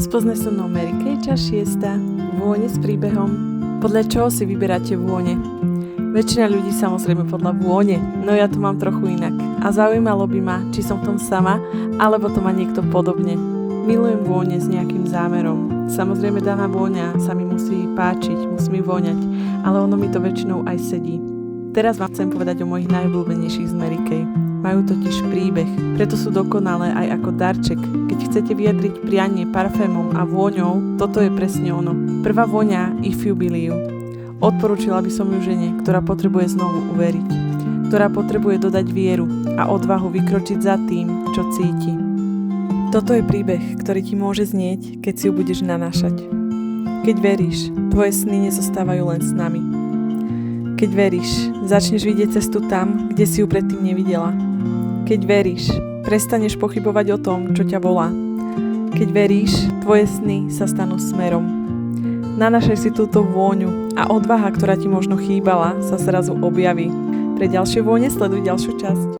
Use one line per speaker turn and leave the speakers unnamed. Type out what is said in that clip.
Spoznaj so mnou Mary Kay, časť 6. Vône s príbehom. Podľa čoho si vyberáte vône? Väčšina ľudí samozrejme podľa vône, no ja to mám trochu inak. A zaujímalo by ma, či som v tom sama, alebo to má niekto podobne. Milujem vône s nejakým zámerom. Samozrejme daná vôňa sa mi musí páčiť, musí mi voňať, ale ono mi to väčšinou aj sedí. Teraz vám chcem povedať o mojich najobľúbenejších z Mary Kay. Majú totiž príbeh, preto sú dokonalé aj ako darček. Keď chcete vyjadriť prianie parfémom a vôňou, toto je presne ono. Prvá vôňa If You Believe. Odporúčila by som ju žene, ktorá potrebuje znovu uveriť, ktorá potrebuje dodať vieru a odvahu vykročiť za tým, čo cíti. Toto je príbeh, ktorý ti môže znieť, keď si ju budeš nanášať. Keď veríš, tvoje sny nezostávajú len s nami. Keď veríš, začneš vidieť cestu tam, kde si ju predtým nevidela. Keď veríš, prestaneš pochybovať o tom, čo ťa volá. Keď veríš, tvoje sny sa stanú smerom. Nanášaj si túto vôňu a odvaha, ktorá ti možno chýbala, sa zrazu objaví. Pre ďalšie vône sleduj ďalšiu časť.